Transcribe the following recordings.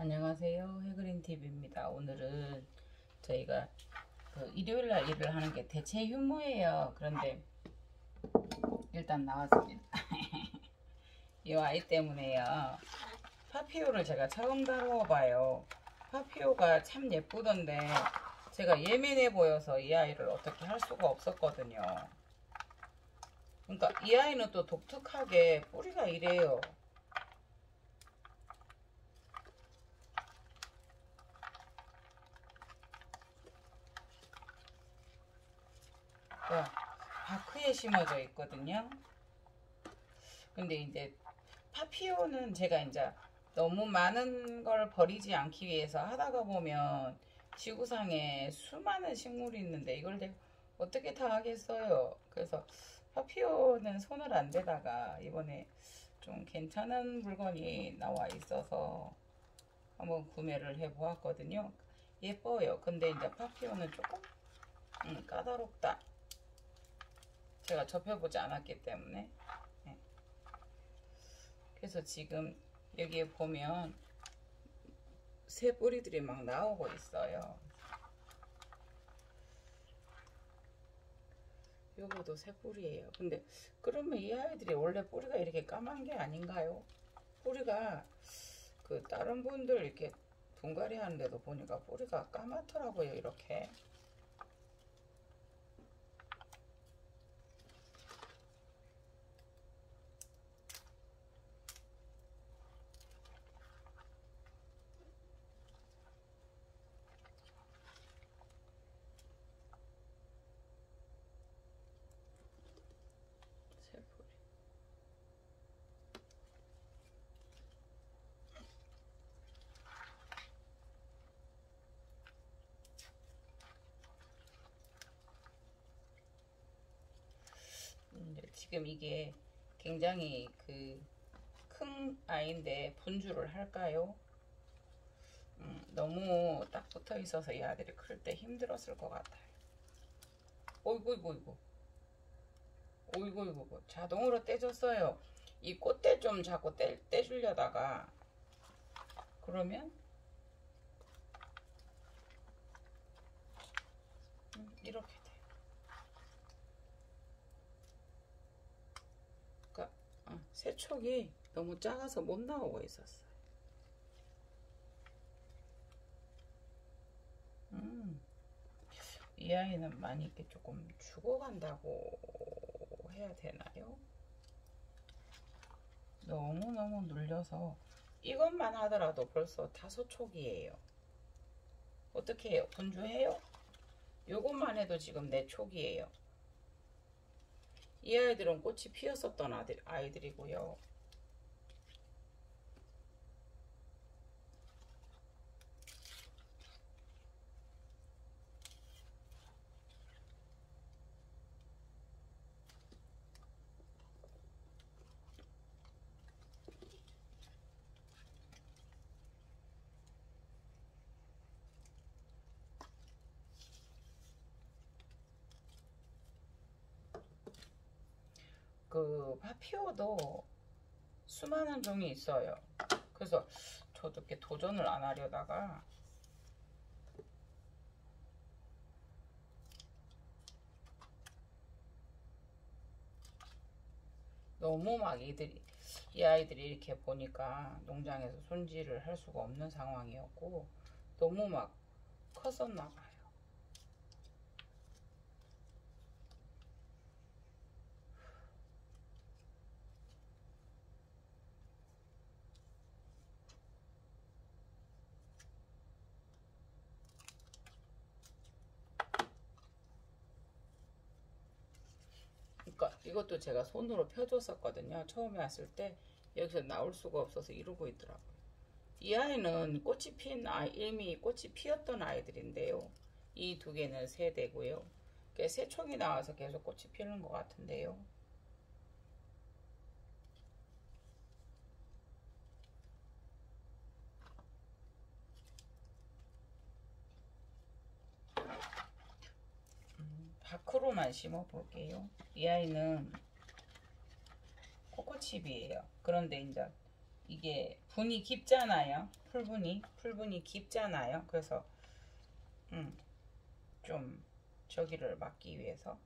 안녕하세요. 해그린TV입니다. 오늘은 저희가 일요일날 일을 하는 게 대체 휴무예요. 그런데 일단 나왔습니다. 이 아이 때문에요. 파피오를 제가 처음 다뤄봐요. 파피오가 참 예쁘던데 제가 예민해 보여서 이 아이를 어떻게 할 수가 없었거든요. 그러니까 이 아이는 또 독특하게 뿌리가 이래요. 바크에 심어져 있거든요. 근데 이제 파피오는 제가 이제 너무 많은 걸 버리지 않기 위해서 하다가 보면 지구상에 수많은 식물이 있는데 이걸 내가 어떻게 다 하겠어요. 그래서 파피오는 손을 안 대다가 이번에 좀 괜찮은 물건이 나와 있어서 한번 구매를 해 보았거든요. 예뻐요. 근데 이제 파피오는 조금 까다롭다. 제가 접해보지 않았기 때문에. 네. 그래서 지금 여기에 보면 새 뿌리들이 막 나오고 있어요. 요거도 새 뿌리예요. 근데 그러면 이 아이들이 원래 뿌리가 이렇게 까만 게 아닌가요? 뿌리가 다른 분들 이렇게 분갈이 하는데도 보니까 뿌리가 까맣더라고요. 이렇게. 새 뿌리. 지금 이게 굉장히 큰 아이인데 분주를 할까요? 너무 딱 붙어 있어서 이 아들이 클 때 힘들었을 것 같아요. 어이구, 이구, 이구. 어이구, 이구. 자동으로 떼졌어요. 이 꽃대 좀 자꾸 떼주려다가, 그러면, 이렇게 돼. 그러니까, 세촉이 너무 작아서 못 나오고 있었어요. 이 아이는 많이 이렇게 조금 죽어간다고 해야 되나요? 너무너무 눌려서 이것만 하더라도 벌써 5촉이에요. 어떻게 해요? 분주해요? 요것만 해도 지금 4촉이에요. 이 아이들은 꽃이 피었었던 아이들이고요. 파피오도 수많은 종이 있어요. 그래서 저도 이렇게 도전을 안 하려다가 너무 막 이 아이들이 이렇게 보니까 농장에서 손질을 할 수가 없는 상황이었고 너무 막 컸었나 봐요. 그러니까 이것도 제가 손으로 펴줬었거든요. 처음에 왔을 때 여기서 나올 수가 없어서 이러고 있더라고요. 이 아이는 꽃이 핀 이미 꽃이 피었던 아이들인데요. 이 두 개는 세대고요. 새 촉이 나와서 계속 꽃이 피는 것 같은데요. 밖으로만 심어 볼게요. 이 아이는 코코칩이에요. 그런데 이제 이게 분이 깊잖아요. 풀분이 깊잖아요. 그래서 좀 저기를 막기 위해서,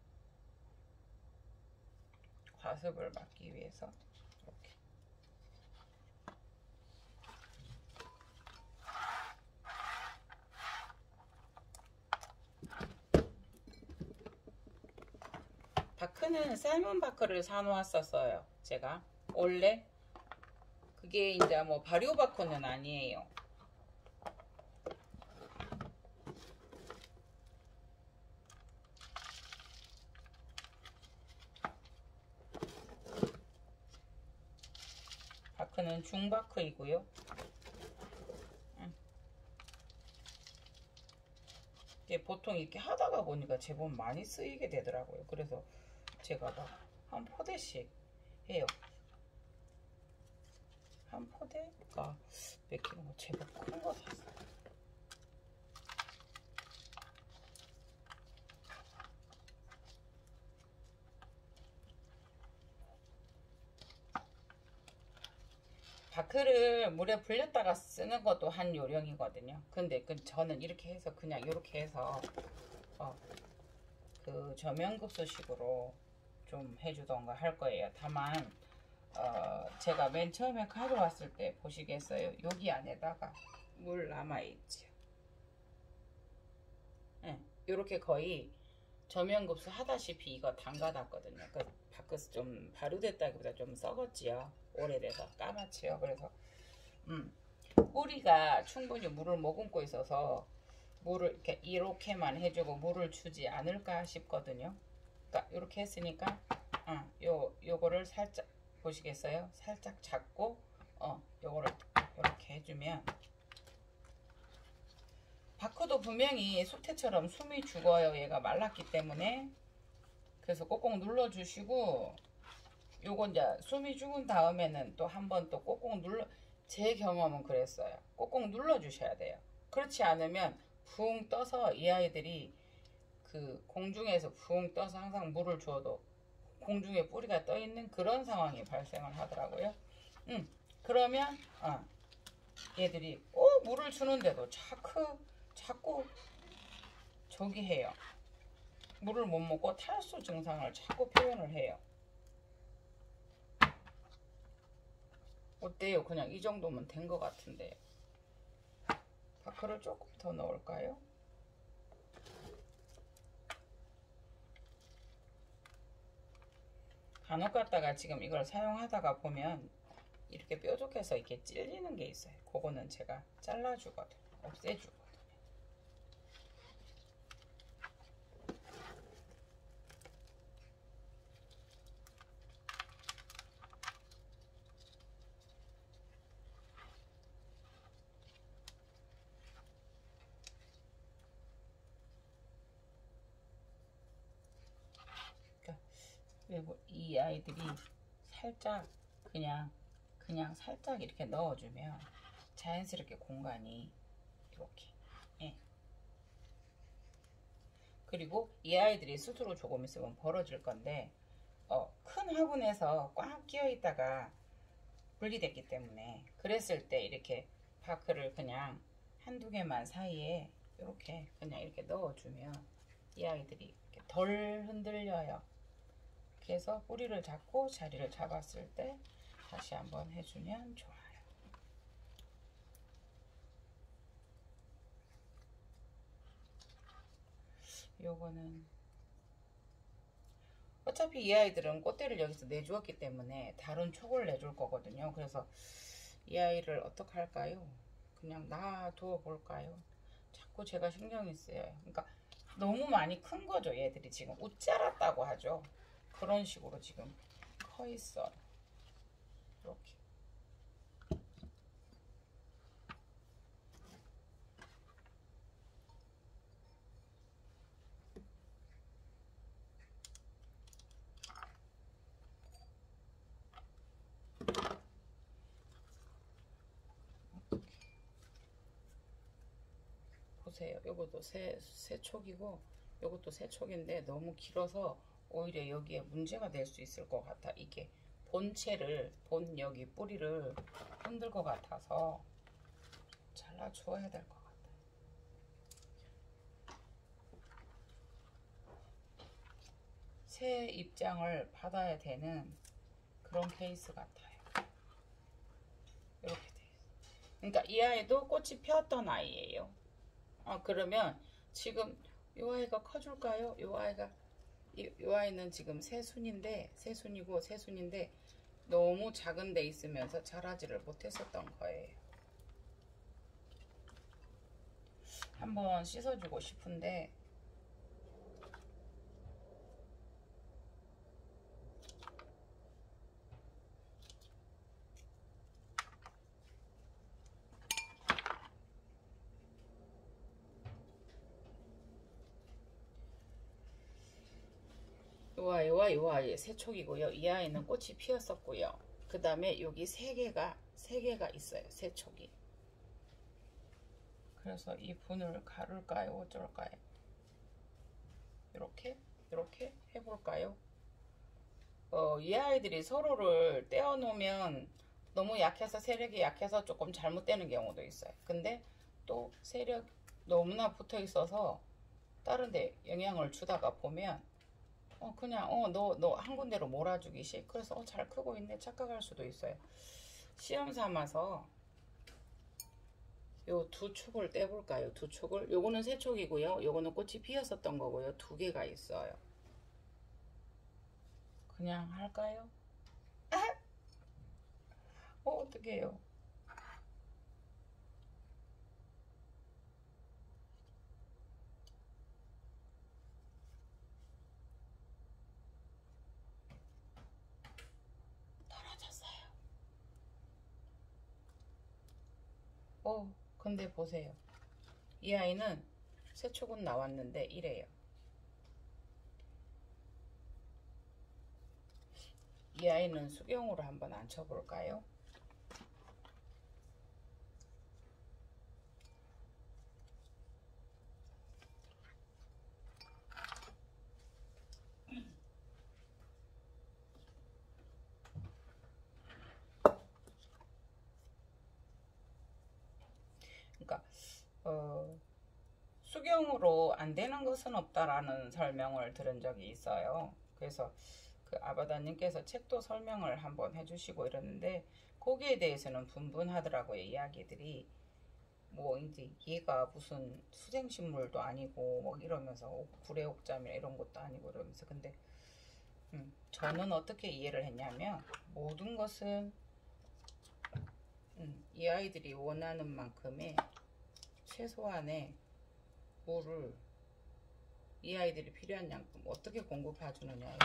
과습을 막기 위해서 이렇게. 바크는 삶은 바크를 사놓았었어요. 제가 원래 그게 이제 뭐 발효 바크는 아니에요. 바크는 중바크이고요. 이게 보통 이렇게 하다가 보니까 제법 많이 쓰이게 되더라고요. 그래서 제가 막 한 포대씩 해요. 한 포대가 몇 킬로, 제법 큰 거 샀어요. 바크를 물에 불렸다가 쓰는 것도 한 요령이거든요. 근데 저는 이렇게 해서 그냥 이렇게 해서 그 저면급수식으로 좀 해주던가 할 거예요. 다만 제가 맨 처음에 가져왔을 때 보시겠어요? 여기 안에다가 물 남아있지요. 네, 이렇게 거의 저면급수 하다시피 이거 담가놨거든요. 그 바크스 좀 발효됐다기보다 좀 썩었지요. 오래돼서 까맣지요. 그래서 뿌리가 충분히 물을 머금고 있어서 물을 이렇게만 해주고 물을 주지 않을까 싶거든요. 그러니까 이렇게 했으니까 요거를 살짝 보시겠어요? 살짝 잡고 요거를 이렇게 해주면, 바크도 분명히 솥태처럼 숨이 죽어요. 얘가 말랐기 때문에. 그래서 꼭꼭 눌러주시고, 요거 이제 숨이 죽은 다음에는 또 한 번 또 꼭꼭 눌러, 제 경험은 그랬어요. 꼭꼭 눌러주셔야 돼요. 그렇지 않으면 붕 떠서 이 아이들이 그 공중에서 붕 떠서 항상 물을 줘도 공중에 뿌리가 떠 있는 그런 상황이 발생을 하더라고요. 그러면 얘들이 물을 주는데도 자꾸 저기 해요. 물을 못 먹고 탈수 증상을 자꾸 표현을 해요. 어때요? 그냥 이 정도면 된 것 같은데. 바크를 조금 더 넣을까요? 간혹 가다가 지금 이걸 사용하다가 보면 이렇게 뾰족해서 이렇게 찔리는 게 있어요. 그거는 제가 잘라주거든요. 없애주거든요. 이 아이들이 살짝 그냥 살짝 이렇게 넣어주면 자연스럽게 공간이 이렇게. 예. 그리고 이 아이들이 스스로 조금 있으면 벌어질 건데 큰 화분에서 꽉 끼어 있다가 분리됐기 때문에, 그랬을 때 이렇게 바크를 그냥 한두 개만 사이에 이렇게 그냥 이렇게 넣어주면 이 아이들이 이렇게 덜 흔들려요. 그래서 뿌리를 잡고 자리를 잡았을 때 다시 한번 해주면 좋아요. 요거는 어차피 이 아이들은 꽃대를 여기서 내주었기 때문에 다른 촉을 내줄 거거든요. 그래서 이 아이를 어떻게 할까요? 그냥 놔둬 볼까요? 자꾸 제가 신경이 쓰여요. 그러니까 너무 많이 큰 거죠. 얘들이 지금 옷 자랐다고 하죠. 그런 식으로 지금 커 있어. 이렇게. 보세요. 요것도 세촉이고 요것도 세촉인데 너무 길어서 오히려 여기에 문제가 될 수 있을 것 같아. 이게 본체를 여기 뿌리를 흔들 것 같아서 잘라주어야 될 것 같아요. 새 입장을 받아야 되는 그런 케이스 같아요. 이렇게 돼 있어요. 그러니까 이 아이도 꽃이 피었던 아이예요. 그러면 지금 이 아이가 커줄까요? 이 아이는 지금 새순인데 너무 작은 데 있으면서 자라지를 못했었던 거예요. 한번 씻어주고 싶은데 이 아이의 새촉이고요. 이 아이는 꽃이 피었었고요. 그 다음에 여기 세 개가 있어요. 새촉이. 그래서 이 분을 가를까요? 어쩔까요? 이렇게 해볼까요? 이 아이들이 서로를 떼어놓으면 너무 약해서 세력이 약해서 조금 잘못되는 경우도 있어요. 근데 또 세력 너무나 붙어 있어서 다른 데 영향을 주다가 보면 그냥 너 한 군데로 몰아주기식. 그래서 잘 크고 있네 착각할 수도 있어요. 시험 삼아서 요 두 촉을 떼볼까요? 두 촉을. 요거는 새 촉이고요. 요거는 꽃이 피었었던 거고요. 두 개가 있어요. 그냥 할까요? 어떡해요. 근데 보세요. 이 아이는 새촉은 나왔는데 이래요. 이 아이는 수경으로 한번 앉혀볼까요? 그러니까 수경으로 안 되는 것은 없다라는 설명을 들은 적이 있어요. 그래서 그 아바다님께서 책도 설명을 한번 해주시고 이러는데 거기에 대해서는 분분하더라고요. 이야기들이. 뭐 이제 얘가 무슨 수생식물도 아니고 뭐 이러면서 구례옥잠이나 이런 것도 아니고 이러면서 근데 저는 어떻게 이해를 했냐면 모든 것은 이 아이들이 원하는 만큼의 최소한의 물을 이 아이들이 필요한 양큼 어떻게 공급해 주느냐의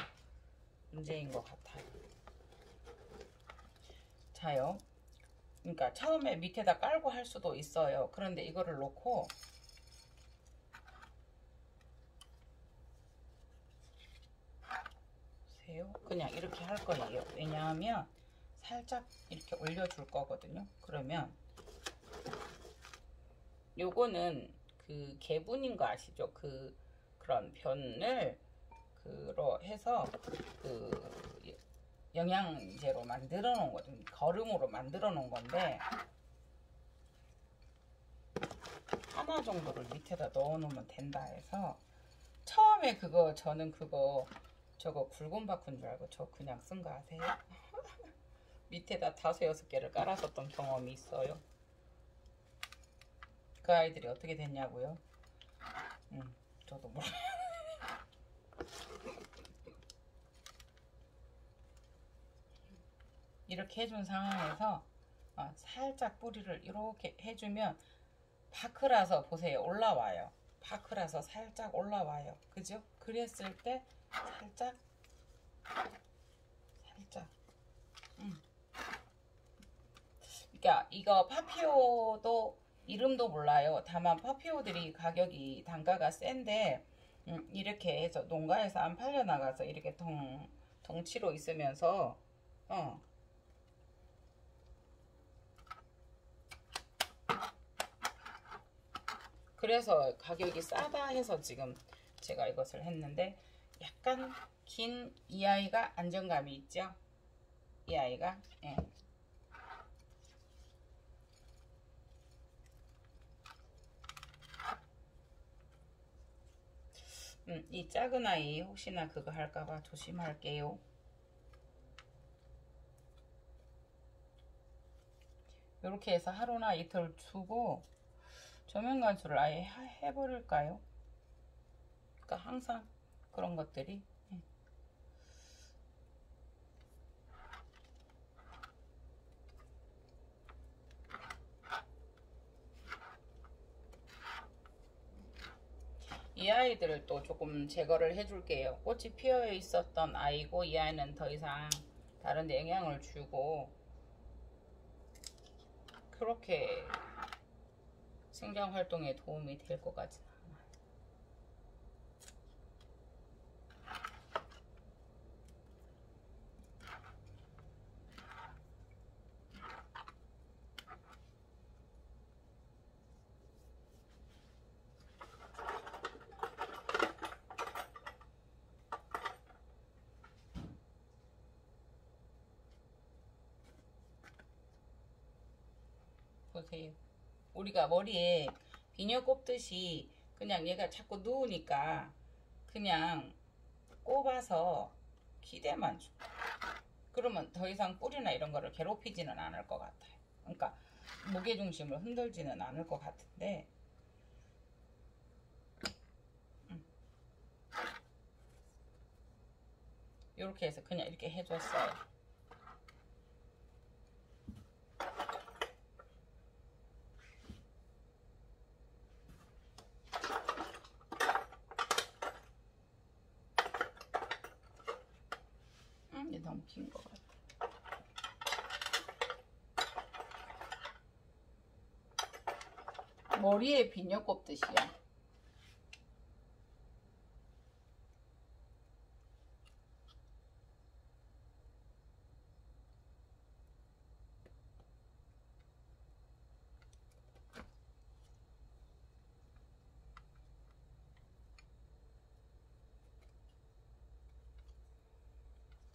문제인 것 같아요. 자요. 그러니까 처음에 밑에다 깔고 할 수도 있어요. 그런데 이거를 놓고 보세요. 그냥 이렇게 할 거예요. 왜냐하면 살짝 이렇게 올려줄 거거든요. 그러면 요거는 그 개분인 거 아시죠? 그런 변을 해서 영양제로 만들어 놓은 거죠. 거름으로 만들어 놓은 건데 하나 정도를 밑에다 넣어 놓으면 된다 해서 처음에 저는 저거 굵은 바꾼 줄 알고 저 그냥 쓴 거 아세요? 밑에다 5-6개를 깔았었던 경험이 있어요. 그 아이들이 어떻게 됐냐고요? 저도 모르겠어요. 이렇게 해준 상황에서 살짝 뿌리를 이렇게 해주면 파크라서 보세요. 올라와요. 파크라서 살짝 올라와요. 그죠? 그랬을 때 살짝 그러니까 이거 파피오도 이름도 몰라요. 다만 파피오들이 단가가 센데 이렇게 해서 농가에서 안 팔려나가서 이렇게 덩치로 있으면서 그래서 가격이 싸다 해서 지금 제가 이것을 했는데 약간 긴 이 아이가 안정감이 있죠. 이 아이가. 예. 이 작은 아이 혹시나 그거 할까봐 조심할게요. 이렇게 해서 하루나 이틀 두고 조명 간수를 아예 해버릴까요? 그러니까 항상 그런 것들이. 이 아이들을 또 조금 제거를 해줄게요. 꽃이 피어 있었던 아이고, 이 아이는 더 이상 다른 데 영향을 주고 그렇게 생장 활동에 도움이 될 것 같진 않아요. 보세요. 우리가 머리에 비녀 꼽듯이 그냥 얘가 자꾸 누우니까 그냥 꼽아서 기대만 줘. 그러면 더 이상 뿌리나 이런 거를 괴롭히지는 않을 것 같아요. 그러니까 무게중심을 흔들지는 않을 것 같은데, 이렇게 해서 그냥 이렇게 해줬어요. 이게 너무 긴 것 같아. 머리에 비녀 꼽듯이야.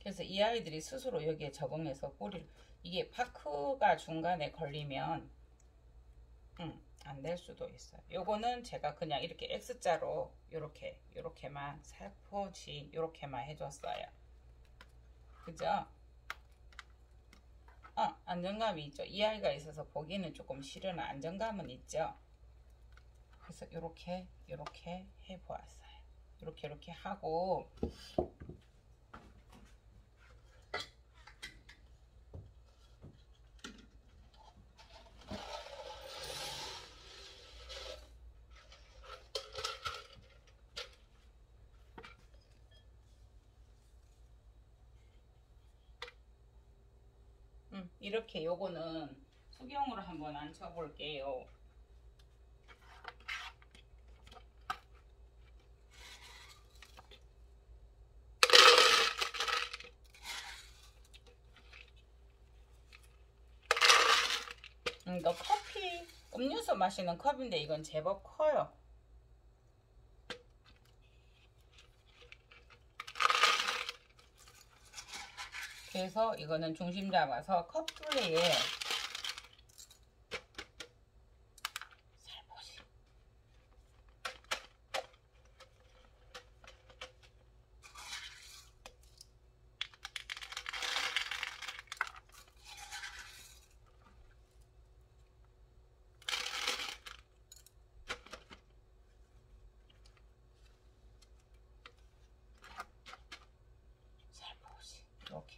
그래서 이 아이들이 스스로 여기에 적응해서 뿌리를, 이게 파크가 중간에 걸리면 안 될 수도 있어요. 요거는 제가 그냥 이렇게 X자로 요렇게만 살포시 요렇게만 해줬어요. 그죠? 안정감이 있죠. 이 아이가 있어서 보기는 조금 싫은 안정감은 있죠. 그래서 요렇게 해보았어요. 요렇게 하고, 이렇게 요거는 수경으로 한번 앉혀볼게요. 이거 커피, 음료수 마시는 컵인데 이건 제법 커요. 그래서 이거는 중심 잡아서 컵 둘레에 살포시. 살포시. 이렇게.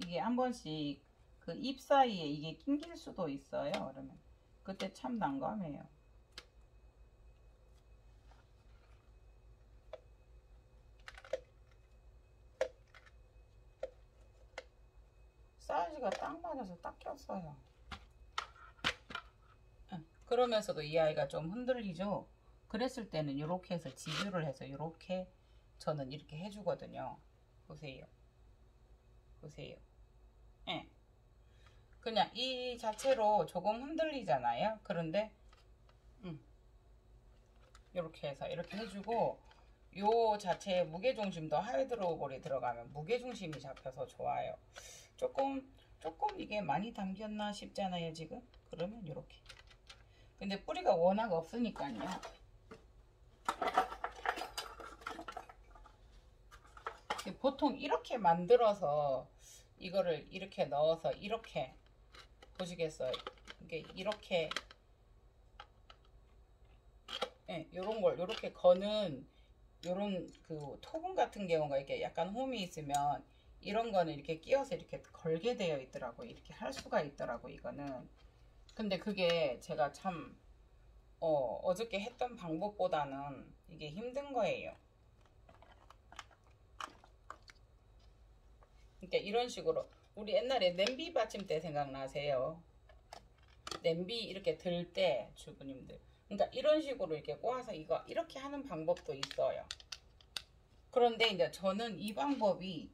이게 한 번씩 그 잎 사이에 이게 낑길 수도 있어요. 그러면 그때 참 난감해요. 사이즈가 딱 맞아서 딱 꼈어요. 그러면서도 이 아이가 좀 흔들리죠. 그랬을 때는 이렇게 해서 지주를 해서 이렇게 저는 이렇게 해주거든요. 보세요. 보세요. 예. 그냥 이 자체로 조금 흔들리잖아요. 그런데 이렇게 해서 이렇게 해주고, 요 자체에 무게중심도 하이드로볼이 들어가면 무게중심이 잡혀서 좋아요. 조금 이게 많이 담겼나 싶잖아요 지금. 그러면 이렇게. 근데 뿌리가 워낙 없으니까요. 보통 이렇게 만들어서 이거를 이렇게 넣어서 이렇게 보시겠어요? 이게 이렇게 요런 걸 요렇게 거는 요런 그 토분 같은 경우가 이렇게 약간 홈이 있으면 이런 거는 이렇게 끼워서 이렇게 걸게 되어 있더라고. 이렇게 할 수가 있더라고 이거는. 근데 그게 제가 참 어저께 했던 방법보다는 이게 힘든 거예요. 그러니까 이런 식으로 우리 옛날에 냄비 받침대 생각나세요? 냄비 이렇게 들 때 주부님들, 그러니까 이런 식으로 이렇게 꼬아서 이거 이렇게 하는 방법도 있어요. 그런데 이제 저는 이 방법이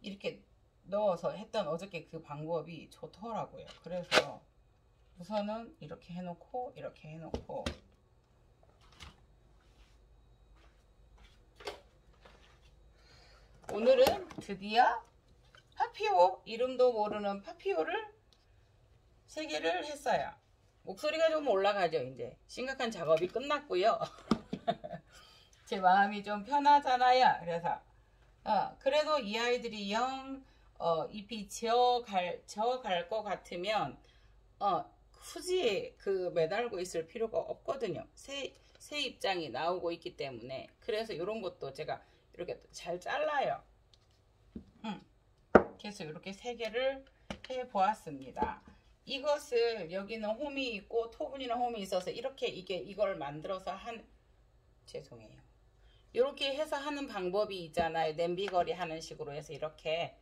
이렇게 넣어서 했던 어저께 그 방법이 좋더라고요. 그래서 우선은 이렇게 해놓고 이렇게 해놓고 오늘은 드디어 파피오, 이름도 모르는 파피오를 3개를 했어요. 목소리가 좀 올라가죠. 이제 심각한 작업이 끝났고요. 제 마음이 좀 편하잖아요. 그래서 그래도 이 아이들이 잎이 져갈 것 같으면 굳이 그 매달고 있을 필요가 없거든요. 새 입장이 나오고 있기 때문에. 그래서 이런 것도 제가 이렇게 잘 잘라요. 그래서 이렇게 3개를 해 보았습니다. 이것을 여기는 홈이 있고 토분이나 홈이 있어서 이렇게 이걸 만들어서 죄송해요. 이렇게 해서 하는 방법이 있잖아요. 냄비거리 하는 식으로 해서 이렇게.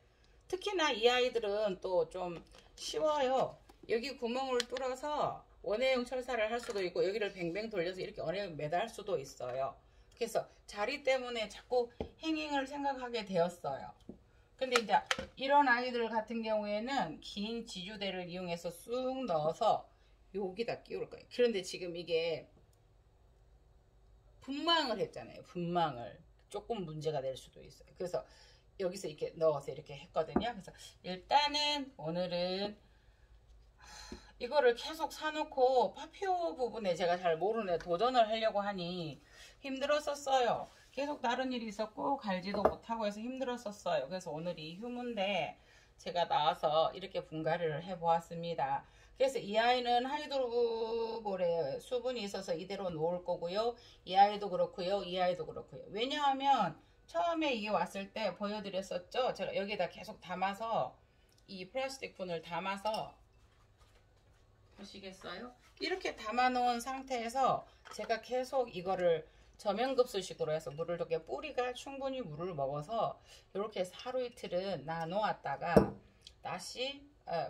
특히나 이 아이들은 또 좀 쉬워요. 여기 구멍을 뚫어서 원회용 철사를 할 수도 있고 여기를 뱅뱅 돌려서 이렇게 원회용 매달 수도 있어요. 그래서 자리 때문에 자꾸 행잉을 생각하게 되었어요. 근데 이제 이런 아이들 같은 경우에는 긴 지주대를 이용해서 쑥 넣어서 여기다 끼울 거예요. 그런데 지금 이게 분망을 했잖아요. 분망을. 조금 문제가 될 수도 있어요. 그래서 여기서 이렇게 넣어서 이렇게 했거든요. 그래서 일단은 오늘은 이거를 계속 사놓고 파피오 부분에 제가 잘 모르네 도전을 하려고 하니 힘들었었어요. 계속 다른 일이 있었고 갈지도 못하고 해서 힘들었었어요. 그래서 오늘이 휴무인데 제가 나와서 이렇게 분갈이를 해보았습니다. 그래서 이 아이는 하이드로볼에 수분이 있어서 이대로 놓을 거고요. 이 아이도 그렇고요. 이 아이도 그렇고요. 왜냐하면 처음에 이게 왔을 때 보여드렸었죠. 제가 여기다 계속 담아서 이 플라스틱 분을 담아서 보시겠어요? 이렇게 담아 놓은 상태에서 제가 계속 이거를 저면급수식으로 해서 물을 이렇게 뿌리가 충분히 물을 먹어서 이렇게 하루 이틀은 놔 놓았다가 다시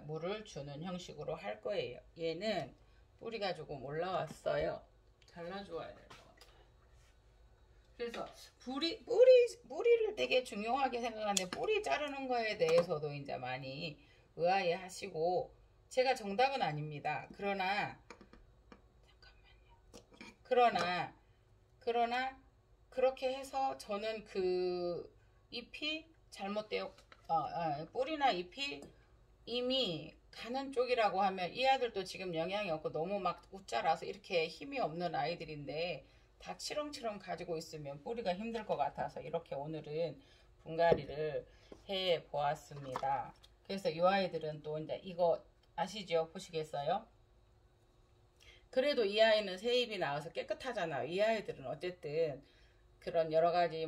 물을 주는 형식으로 할 거예요. 얘는 뿌리가 조금 올라왔어요. 잘라줘야 될 것 같아요. 그래서 뿌리를 되게 중요하게 생각하는데 뿌리 자르는 거에 대해서도 이제 많이 의아해 하시고 제가 정답은 아닙니다. 그러나 그렇게 해서 저는 그 잎이 잘못되어 뿌리나 잎이 이미 가는 쪽이라고 하면 이 아들도 지금 영양이 없고 너무 막 웃자라서 이렇게 힘이 없는 아이들인데 다 치렁치렁 가지고 있으면 뿌리가 힘들 것 같아서 이렇게 오늘은 분갈이를 해 보았습니다. 그래서 이 아이들은 또 이제 이거 아시죠? 보시겠어요? 그래도 이 아이는 새 잎이 나와서 깨끗하잖아요. 이 아이들은 어쨌든 그런 여러 가지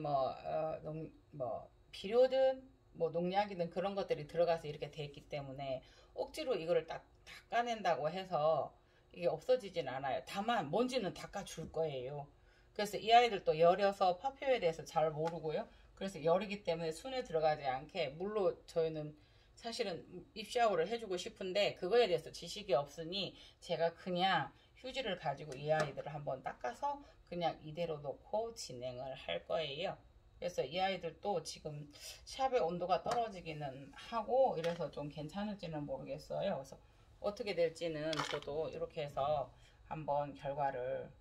비료든 농약이든 그런 것들이 들어가서 이렇게 돼 있기 때문에 억지로 이거를 딱 닦아낸다고 해서 이게 없어지진 않아요. 다만 먼지는 닦아줄 거예요. 그래서 이 아이들도 열여서 파피오에 대해서 잘 모르고요. 그래서 열이기 때문에 순에 들어가지 않게 물로 저희는 사실은 입샤워를 해주고 싶은데 그거에 대해서 지식이 없으니 제가 그냥 휴지를 가지고 이 아이들을 한번 닦아서 그냥 이대로 놓고 진행을 할 거예요. 그래서 이 아이들도 지금 샵의 온도가 떨어지기는 하고 이래서 좀 괜찮을지는 모르겠어요. 그래서 어떻게 될지는 저도 이렇게 해서 한번 결과를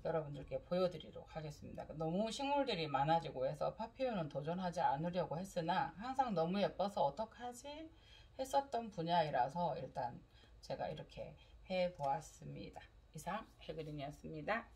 여러분들께 보여드리도록 하겠습니다. 너무 식물들이 많아지고 해서 파피오는 도전하지 않으려고 했으나 항상 너무 예뻐서 어떡하지 했었던 분야이라서 일단 제가 이렇게 해보았습니다. 이상 해그린이었습니다.